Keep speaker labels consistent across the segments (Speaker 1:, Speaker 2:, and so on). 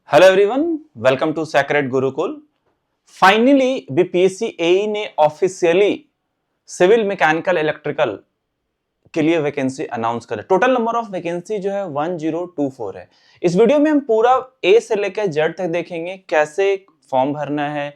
Speaker 1: Hello everyone, welcome to sacred Gurukul. Finally BPSC AE ने officially civil mechanical electrical के लिए vacancy announce कर। Total number of vacancy जो है 1024 है। इस वीडियो में हम पूरा ए से लेकर जेड तक देखेंगे, कैसे फॉर्म भरना है,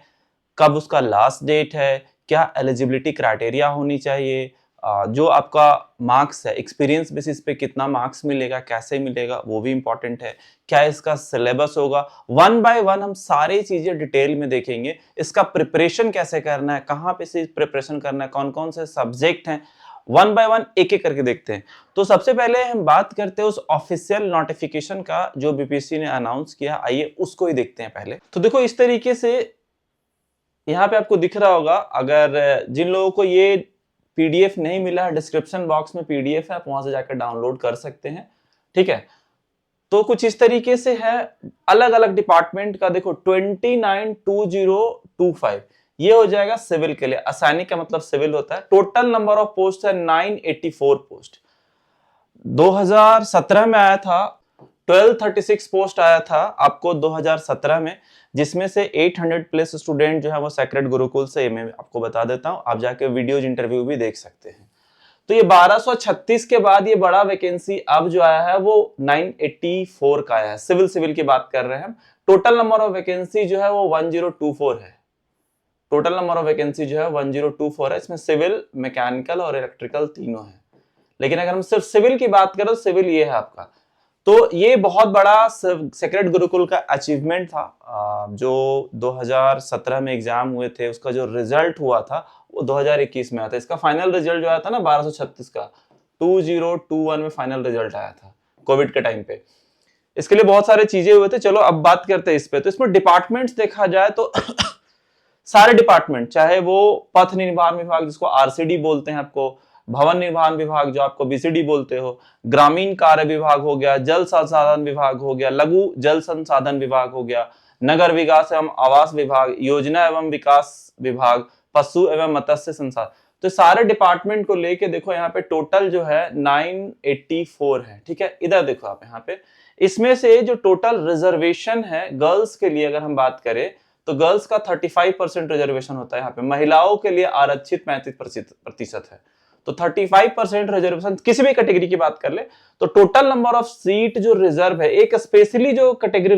Speaker 1: कब उसका लास्ट डेट है, क्या एलिजिबिलिटी क्राइटेरिया होनी चाहिए, जो आपका मार्क्स है एक्सपीरियंस बेसिस पे कितना मार्क्स मिलेगा, कैसे मिलेगा वो भी इंपॉर्टेंट है, क्या इसका सिलेबस होगा। वन बाय वन हम सारी चीजें डिटेल में देखेंगे। इसका प्रिपरेशन कैसे करना है, कहाँ पे से प्रिपरेशन करना है, कौन कौन से सब्जेक्ट हैं, वन बाय वन एक एक करके देखते हैं। तो सबसे पहले हम बात करते हैं उस ऑफिशियल नोटिफिकेशन का जो बीपीएससी ने अनाउंस किया। आइए उसको ही देखते हैं पहले। तो देखो इस तरीके से यहाँ पे आपको दिख रहा होगा। अगर जिन लोगों को ये पीडीएफ नहीं मिला है, डिस्क्रिप्शन बॉक्स में पीडीएफ है, आप वहां से जाकर डाउनलोड कर सकते हैं। ठीक है, तो कुछ इस तरीके से है। अलग अलग डिपार्टमेंट का देखो 292025 ये हो जाएगा सिविल के लिए। असाइनी का मतलब सिविल होता है। टोटल नंबर ऑफ पोस्ट है 984 पोस्ट। 2017 में आया था 1236 पोस्ट आया था आपको 2017 में, जिसमें से 800 प्लस स्टूडेंट जो है वो सेक्रेड गुरुकुल से। मैं आपको बता देता हूं, आप जाके वीडियोज इंटरव्यू भी देख सकते हैं। तो ये 1236 के बाद ये बड़ा वैकेंसी अब जो आया है वो 984 का आया है। सिविल की बात कर रहे हैं हम। टोटल नंबर ऑफ वैकेंसी जो है वो 1024 है। टोटल नंबर ऑफ वैकेंसी जो है 1024 है। इसमें सिविल, मैकेनिकल और इलेक्ट्रिकल तीनों है। लेकिन अगर हम सिर्फ सिविल की बात करें तो सिविल ये है आपका। तो ये बहुत बड़ा सेक्रेड गुरुकुल का अचीवमेंट था। जो 2017 में एग्जाम हुए थे उसका जो रिजल्ट हुआ था वो 2021 में आया था। इसका फाइनल रिजल्ट जो आया था ना 1236 का 2021 में फाइनल रिजल्ट आया था कोविड के टाइम पे। इसके लिए बहुत सारे चीजें हुए थे। चलो अब बात करते हैं इस पे। तो इसमें डिपार्टमेंट्स देखा जाए तो सारे डिपार्टमेंट, चाहे वो पथ निर्माण विभाग जिसको आरसीडी बोलते हैं, आपको भवन निर्माण विभाग जो आपको बीसीडी बोलते हो, ग्रामीण कार्य विभाग हो गया, जल संसाधन विभाग हो गया, लघु जल संसाधन विभाग हो गया, नगर विकास एवं आवास विभाग, योजना एवं विकास विभाग, पशु एवं मत्स्य संसाधन, तो सारे डिपार्टमेंट को लेके देखो यहाँ पे टोटल जो है 984 है। ठीक है, इधर देखो आप यहाँ पे। इसमें से जो टोटल रिजर्वेशन है गर्ल्स के लिए अगर हम बात करें तो गर्ल्स का 35% रिजर्वेशन होता है। यहाँ पे महिलाओं के लिए आरक्षित 35% है। तो 35% रिजर्वेशन किसी भी कैटेगरी की बात कर ले तो टोटल नंबर ऑफ सीट जो रिजर्व है, एक स्पेशली जो कैटेगरी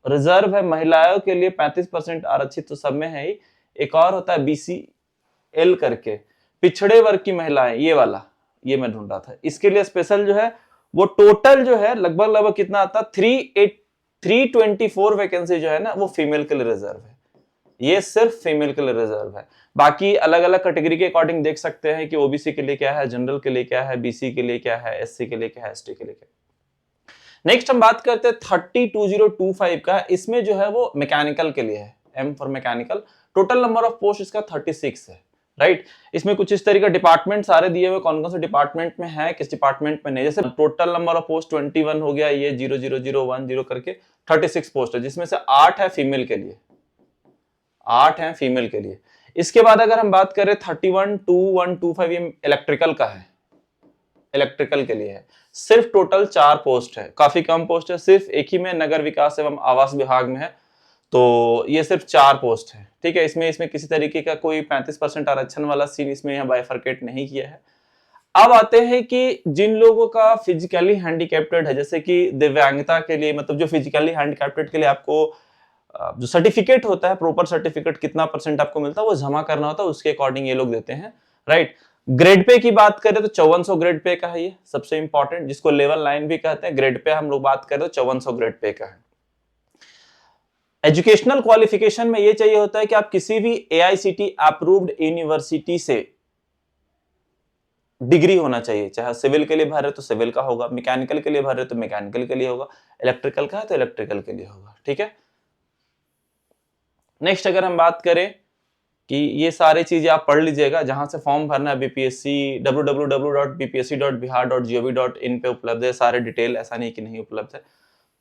Speaker 1: रिजर्व है महिलाओं के लिए 35% आरक्षित तो सब में है ही। एक और होता है बीसीएल करके, पिछड़े वर्ग की महिलाएं, ये वाला, ये मैं ढूंढ रहा था। इसके लिए स्पेशल जो है वो टोटल जो है लगभग कितना आता है 324 वैकेंसी जो है ना वो फीमेल के लिए रिजर्व है। ये सिर्फ फीमेल के लिए रिजर्व है। बाकी अलग अलग कैटेगरी के अकॉर्डिंग देख सकते हैं कि ओबीसी के लिए क्या है, जनरल के लिए क्या है, बीसी के लिए क्या है, एससी के लिए क्या है, एसटी के लिए क्या है। नेक्स्ट हम बात करते हैं 302025 का। इसमें जो है वो मैकेनिकल के लिए है, M for mechanical. Total number of post इसका 36 है। राइट, इसमें कुछ इस तरीके डिपार्टमेंट सारे दिए हुए, कौन कौन से डिपार्टमेंट में है, किस डिपार्टमेंट में नहीं। जैसे टोटल नंबर ऑफ पोस्ट 21 हो गया, ये 00010 करके 36 पोस्ट है, जिसमें से 8 है फीमेल के लिए, 8 है फीमेल के लिए। इसके बाद अगर हम बात करें 312125 ये इलेक्ट्रिकल का है, इलेक्ट्रिकल के लिए है। सिर्फ टोटल 4 पोस्ट है, काफी कम पोस्ट है, सिर्फ एक ही में नगर विकास एवं आवास विभाग में है। तो ये सिर्फ 4 पोस्ट है। ठीक है, इसमें किसी तरीके का कोई 35% आरक्षण वाला सीन इसमें यहाँ बाइफरकेट नहीं किया है। अब आते हैं कि जिन लोगों का फिजिकली हैंडीकैप्टेड है, जैसे कि दिव्यांगता के लिए, मतलब जो फिजिकली हैंडीकैप्टेड के लिए आपको जो सर्टिफिकेट होता है, प्रॉपर सर्टिफिकेट कितना परसेंट आपको मिलता है वो जमा करना होता है, उसके अकॉर्डिंग ये लोग देते हैं। राइट, ग्रेड पे की बात करें तो 5400 ग्रेड पे का है, ये सबसे इंपॉर्टेंट, जिसको लेवल 9 भी कहते हैं। ग्रेड पे हम लोग बात करें तो 5400 ग्रेड पे का है। एजुकेशनल क्वालिफिकेशन में ये चाहिए होता है कि आप किसी भी एआईसीटी अप्रूव्ड यूनिवर्सिटी से डिग्री होना चाहिए। चाहे सिविल के लिए भर रहे तो सिविल का होगा, मैकेनिकल के लिए भर रहे तो मैकेनिकल के लिए होगा, इलेक्ट्रिकल का है तो इलेक्ट्रिकल के लिए होगा। ठीक है, नेक्स्ट अगर हम बात करें कि ये सारी चीजें आप पढ़ लीजिएगा, जहां से फॉर्म भरना है बीपीएससी www.bpsc.bihar.gov.in पे उपलब्ध है सारे डिटेल, ऐसा नहीं कि नहीं उपलब्ध है।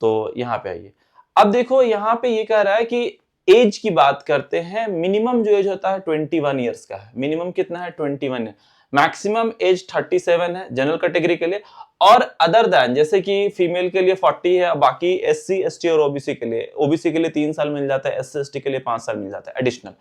Speaker 1: तो यहाँ पे आइए। अब देखो यहाँ पे ये कह रहा है कि एज की बात करते हैं। मिनिमम जो एज होता है 21 ईयर्स का है। मिनिमम कितना है 21 ईयर। मैक्सिमम एज 37 है जनरल कैटेगरी के लिए, और अदर देन जैसे कि फीमेल के लिए 40 है, बाकी एससी एसटी और ओबीसी के लिए 3 साल मिल जाता है, एससी एसटी के लिए 5 साल मिल जाता है एडिशनल।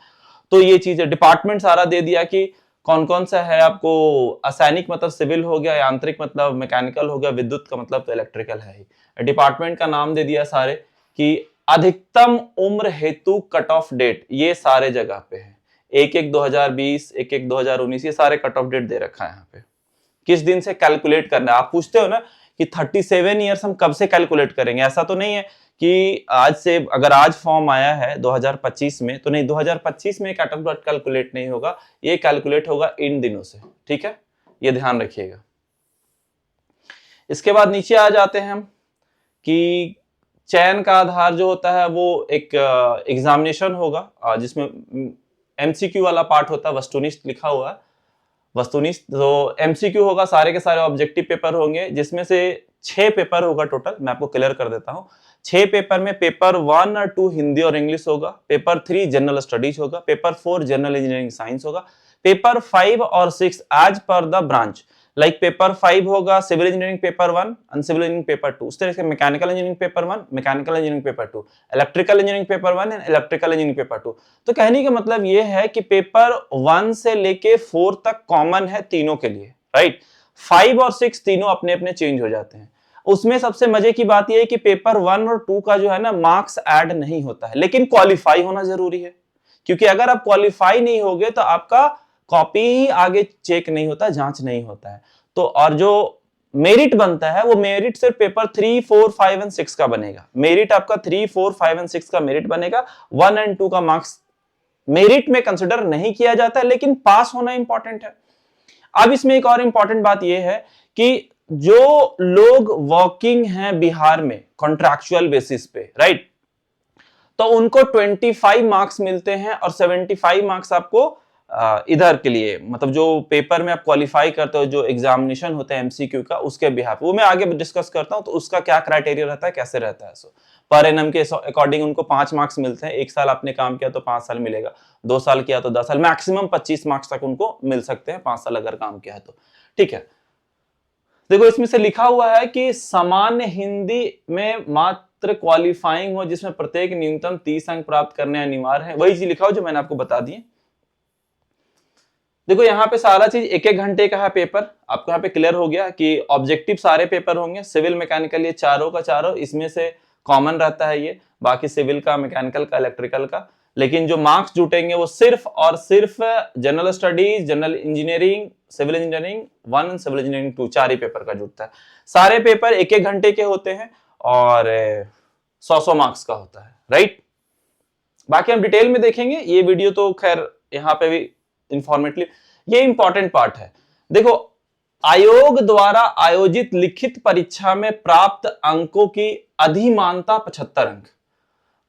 Speaker 1: तो ये चीजें डिपार्टमेंट सारा दे दिया कि कौन कौन सा है आपको, असैनिक मतलब सिविल हो गया, यांत्रिक मतलब मैकेनिकल हो गया, विद्युत का मतलब तो इलेक्ट्रिकल है ही। डिपार्टमेंट का नाम दे दिया सारे कि अधिकतम उम्र हेतु कट ऑफ डेट ये सारे जगह पे है, 1/1/2020, 1/1/2019, ये सारे कट ऑफ डेट दे रखा है यहाँ पे। किस दिन से कैलकुलेट करना है, आप पूछते हो ना कि 37 ईयर्स हम कब से कैलकुलेट करेंगे, ऐसा तो नहीं है कि आज से, अगर आज फॉर्म आया है 2025 में तो नहीं, 2025 में कट ऑफ डेट कैलकुलेट नहीं होगा, ये कैलकुलेट होगा इन दिनों से, ठीक है, ये ध्यान रखिएगा। इसके बाद नीचे आ जाते हैं हम कि चयन का आधार जो होता है वो एक एग्जामिनेशन होगा जिसमें एमसीक्यू वाला पार्ट होता है, वस्तुनिष्ठ लिखा हुआ है, वस्तुनिष्ठ। तो एमसीक्यू होगा, सारे के सारे ऑब्जेक्टिव पेपर होंगे, जिसमें से 6 पेपर होगा टोटल। मैं आपको क्लियर कर देता हूं, 6 पेपर में पेपर 1 और 2 हिंदी और इंग्लिश होगा, पेपर 3 जनरल स्टडीज होगा, पेपर 4 जनरल इंजीनियरिंग साइंस होगा, पेपर 5 और 6 as per the branch, like paper 5 होगा civil engineering paper 1, and civil engineering paper 2, उस तरह से mechanical engineering paper 1, mechanical engineering paper 2, electrical engineering paper 1 and electrical engineering paper 2। तो कहने का मतलब ये है कि पेपर 1 से लेके 4 तक कॉमन है तीनों के लिए, राइट। 5 और 6 तीनों अपने अपने चेंज हो जाते हैं। उसमें सबसे मजे की बात यह है कि पेपर 1 और 2 का जो है ना मार्क्स ऐड नहीं होता है, लेकिन क्वालिफाई होना जरूरी है, क्योंकि अगर आप क्वालिफाई नहीं होगे तो आपका कॉपी ही आगे चेक नहीं होता, जांच नहीं होता है। तो और जो मेरिट बनता है वो मेरिट सिर्फ पेपर 3, 4, 5 एंड 6 का बनेगा। मेरिट आपका 3, 4, 5 एंड 6 का मेरिट बनेगा, 1 एंड 2 का मार्क्स मेरिट में कंसिडर नहीं किया जाता है, लेकिन पास होना इंपॉर्टेंट है। अब इसमें एक और इंपॉर्टेंट बात यह है कि जो लोग वर्किंग हैं बिहार में कॉन्ट्रैक्चुअल बेसिस पे, राइट, तो उनको 25 मार्क्स मिलते हैं और 75 मार्क्स आपको इधर के लिए, मतलब जो पेपर में आप क्वालिफाई करते हो, जो एग्जामिनेशन होता है एमसीक्यू का, उसके बिहाफ वो मैं आगे डिस्कस करता हूं, तो उसका क्या क्राइटेरिया रहता है, कैसे रहता है। सो पर एनम के अकॉर्डिंग उनको 5 मार्क्स मिलते हैं, 1 साल आपने काम किया तो 5 साल मिलेगा, 2 साल किया तो 10 साल, मैक्सिमम 25 मार्क्स तक उनको मिल सकते हैं 5 साल अगर काम किया है तो, ठीक है। देखो इसमें से लिखा हुआ है कि सामान्य हिंदी में मात्र क्वालिफाइंग हो जिसमें प्रत्येक न्यूनतम 30 अंक प्राप्त करने अनिवार्य है, वही चीज लिखा हो जो मैंने आपको बता दी। देखो यहाँ पे सारा चीज 1-1 घंटे का है पेपर, आपको यहाँ पे क्लियर हो गया कि ऑब्जेक्टिव सारे पेपर होंगे, सिविल मैकेनिकल ये चारों का चारों, इसमें से कॉमन रहता है ये, बाकी सिविल का, मैकेनिकल का, इलेक्ट्रिकल का, लेकिन जो मार्क्स जुटेंगे वो सिर्फ और सिर्फ general studies, general engineering, civil engineering 1 and civil engineering 2 4 ही पेपर का जुटता है। सारे पेपर 1-1 घंटे के होते हैं और 100-100 मार्क्स का होता है, राइट। बाकी हम डिटेल में देखेंगे, ये वीडियो तो खैर यहाँ पे भी इंफॉर्मेटिव, ये इंपॉर्टेंट पार्ट है। देखो आयोग द्वारा आयोजित लिखित परीक्षा में प्राप्त अंकों की अधिमानता 75 अंक,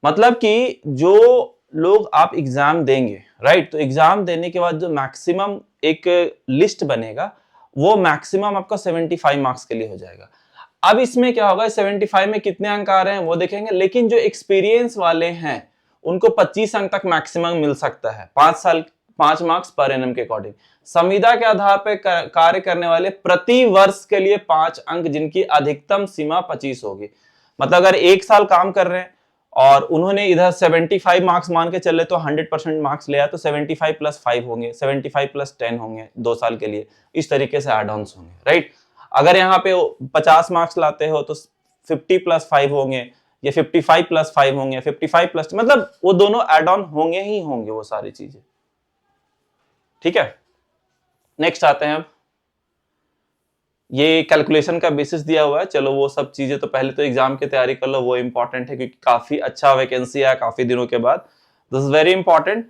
Speaker 1: मतलब कि जो लोग आप एग्जाम देंगे, राइट, तो एग्जाम देने के बाद जो मैक्सिमम एक लिस्ट बनेगा वो मैक्सिमम आपका 75 मार्क्स के लिए हो जाएगा। अब इसमें क्या होगा, 75 में कितने अंक आ रहे हैं वो देखेंगे, लेकिन जो एक्सपीरियंस वाले हैं उनको 25 अंक तक मैक्सिमम मिल सकता है, 5 साल 5 मार्क्स पर एनम के अकॉर्डिंग। संविदा के आधार पर कार्य करने वाले प्रति वर्ष के लिए 5 अंक, जिनकी अधिकतम सीमा 25 होगी। मतलब अगर 1 साल काम कर रहे हैं और उन्होंने इधर 75 मार्क्स मान के चले तो 100% मार्क्स ले आया तो 75 + 5 होंगे, 75 + 10 होंगे 2 साल के लिए, इस तरीके से एड ऑन्स होंगे, राइट। अगर यहाँ पे 50 मार्क्स लाते हो तो 50 + 5 होंगे, ये 55 + 5 होंगे, 55 +, मतलब वो दोनों एड ऑन होंगे ही होंगे वो सारी चीजें, ठीक है। नेक्स्ट आते हैं, अब ये कैलकुलेशन का बेसिस दिया हुआ है, चलो वो सब चीजें तो पहले तो एग्जाम की तैयारी कर लो, वो इंपॉर्टेंट है क्योंकि काफी अच्छा वैकेंसी है काफी दिनों के बाद, this is very important.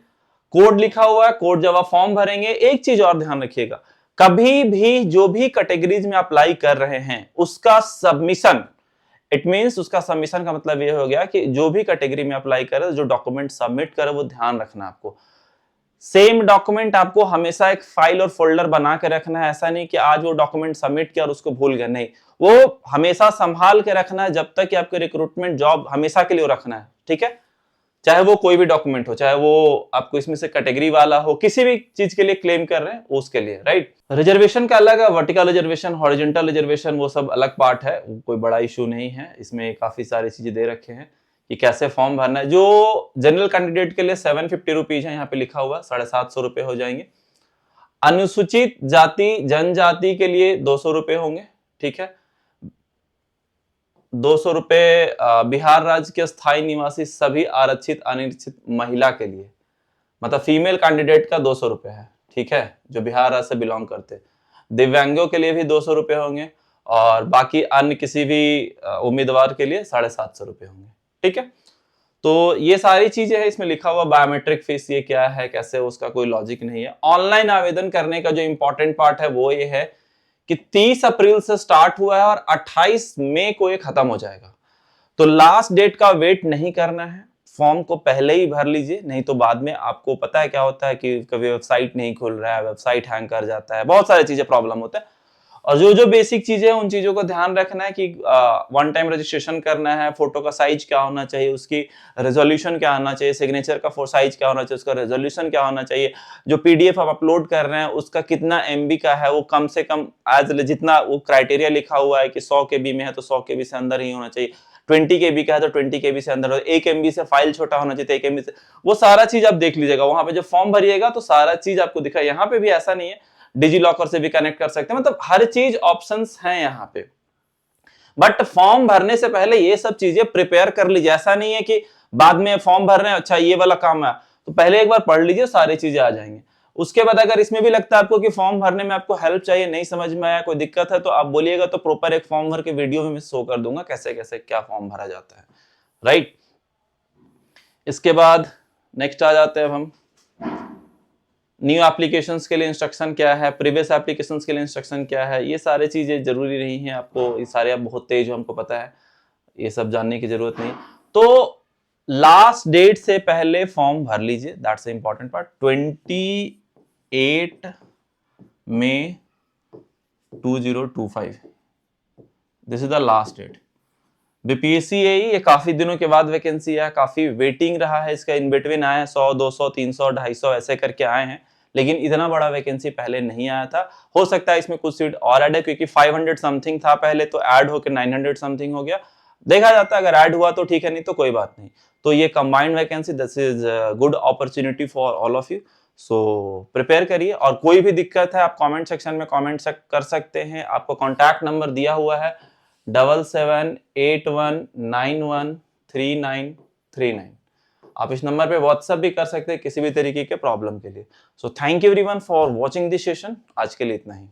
Speaker 1: Code लिखा हुआ है, कोड जब आप फॉर्म भरेंगे, एक चीज और ध्यान रखिएगा, कभी भी जो भी कैटेगरीज में अप्लाई कर रहे हैं उसका सबमिशन, इट मींस उसका सबमिशन का मतलब ये हो गया कि जो भी कैटेगरी में अप्लाई करे, जो डॉक्यूमेंट सबमिट करे वो ध्यान रखना आपको। सेम डॉक्यूमेंट आपको हमेशा एक फाइल और फोल्डर बना के रखना है, ऐसा नहीं कि आज वो डॉक्यूमेंट सबमिट किया और उसको भूल गए, नहीं, वो हमेशा संभाल के रखना है जब तक कि आपके रिक्रूटमेंट जॉब हमेशा के लिए रखना है, ठीक है। चाहे वो कोई भी डॉक्यूमेंट हो, चाहे वो आपको इसमें से कैटेगरी वाला हो, किसी भी चीज के लिए क्लेम कर रहे हैं उसके लिए, राइट। रिजर्वेशन का अलग है, वर्टिकल रिजर्वेशन, हॉरिजॉन्टल रिजर्वेशन, वो सब अलग पार्ट है, कोई बड़ा इशू नहीं है। इसमें काफी सारी चीजें दे रखे हैं कि कैसे फॉर्म भरना है। जो जनरल कैंडिडेट के लिए 750 रुपीज है, यहाँ पे लिखा हुआ 750 रुपए हो जाएंगे। अनुसूचित जाति जनजाति के लिए 200 रुपए होंगे, ठीक है। 200 रुपए बिहार राज्य के स्थायी निवासी सभी आरक्षित अनिश्चित महिला के लिए, मतलब फीमेल कैंडिडेट का 200 रुपए है, ठीक है, जो बिहार राज्य से बिलोंग करते। दिव्यांगों के लिए भी 200 रुपए होंगे, और बाकी अन्य किसी भी उम्मीदवार के लिए 750 रुपए होंगे, ठीक है। तो ये सारी चीजें हैं, इसमें लिखा हुआ बायोमेट्रिक फीस ये क्या है, कैसे, उसका कोई लॉजिक नहीं है। ऑनलाइन आवेदन करने का जो इंपॉर्टेंट पार्ट है वो ये है कि 30 अप्रैल से स्टार्ट हुआ है और 28 मई को ये खत्म हो जाएगा। तो लास्ट डेट का वेट नहीं करना है, फॉर्म को पहले ही भर लीजिए, नहीं तो बाद में आपको पता है क्या होता है कि कभी वेबसाइट नहीं खुल रहा है, वेबसाइट हैंग कर जाता है, बहुत सारी चीजें प्रॉब्लम होता है। और जो जो बेसिक चीजें हैं उन चीजों को ध्यान रखना है कि वन टाइम रजिस्ट्रेशन करना है, फोटो का साइज क्या होना चाहिए, उसकी रेजोल्यूशन क्या होना चाहिए, सिग्नेचर का साइज क्या होना चाहिए, उसका रेजोल्यूशन क्या होना चाहिए, जो पीडीएफ आप अपलोड कर रहे हैं उसका कितना एमबी का है, वो कम से कम एज जितना वो क्राइटेरिया लिखा हुआ है कि 100 केबी में है तो 100 केबी से अंदर ही होना चाहिए, 20 केबी का है तो 20 केबी से अंदर, 1 एमबी से फाइल छोटा होना चाहिए, 1 एमबी से, वो सारा चीज आप देख लीजिएगा वहां पे जब फॉर्म भरिएगा तो सारा चीज आपको दिखा। यहाँ पे भी ऐसा नहीं है, डिजी लॉकर से भी कनेक्ट कर सकते हैं, मतलब हर चीज ऑप्शंस हैं यहाँ पे। बट फॉर्म भरने से पहले ये सब चीजें प्रिपेयर कर लीजिए, ऐसा नहीं है कि बाद में फॉर्म भर रहे हैं अच्छा ये वाला काम है तो पहले एक बार पढ़ लीजिए, सारी चीजें आ जाएंगी। उसके बाद अगर इसमें भी लगता है आपको कि फॉर्म भरने में आपको हेल्प चाहिए, नहीं समझ में आया, कोई दिक्कत है तो आप बोलिएगा, तो प्रॉपर एक फॉर्म भर के वीडियो में मैं शो कर दूंगा कैसे कैसे क्या फॉर्म भरा जाता है, राइट। इसके बाद नेक्स्ट आ जाते हैं हम, न्यू एप्लीकेशंस के लिए इंस्ट्रक्शन क्या है, प्रीवियस एप्लीकेशंस के लिए इंस्ट्रक्शन क्या है, ये सारी चीजें जरूरी नहीं है आपको, ये सारे आप बहुत तेज हो हमको पता है, ये सब जानने की जरूरत नहीं। तो लास्ट डेट से पहले फॉर्म भर लीजिए, दैट्स द इंपॉर्टेंट पार्ट। 28 मई 2025 this is the last date. BPSC ये काफी दिनों के बाद वैकेंसी है, काफी वेटिंग रहा है इसका, इन बिटवीन आया 100 200 300 250 ऐसे करके आए हैं, लेकिन इतना बड़ा वैकेंसी पहले नहीं आया था। हो सकता है इसमें कुछ सीट और ऐड है, क्योंकि 500 समथिंग था पहले, तो ऐड होकर 900 समथिंग हो गया, देखा जाता है, अगर ऐड हुआ तो ठीक है, नहीं तो कोई बात नहीं। तो ये combined vacancy, this is good opportunity for all of you, so prepare करिए। और कोई भी दिक्कत है आप कमेंट सेक्शन में कमेंट कर सकते हैं, आपको कॉन्टैक्ट नंबर दिया हुआ है 7781913939। आप इस नंबर पे व्हाट्सएप भी कर सकते हैं किसी भी तरीके के प्रॉब्लम के लिए। So thank you everyone for watching this session, आज के लिए इतना ही।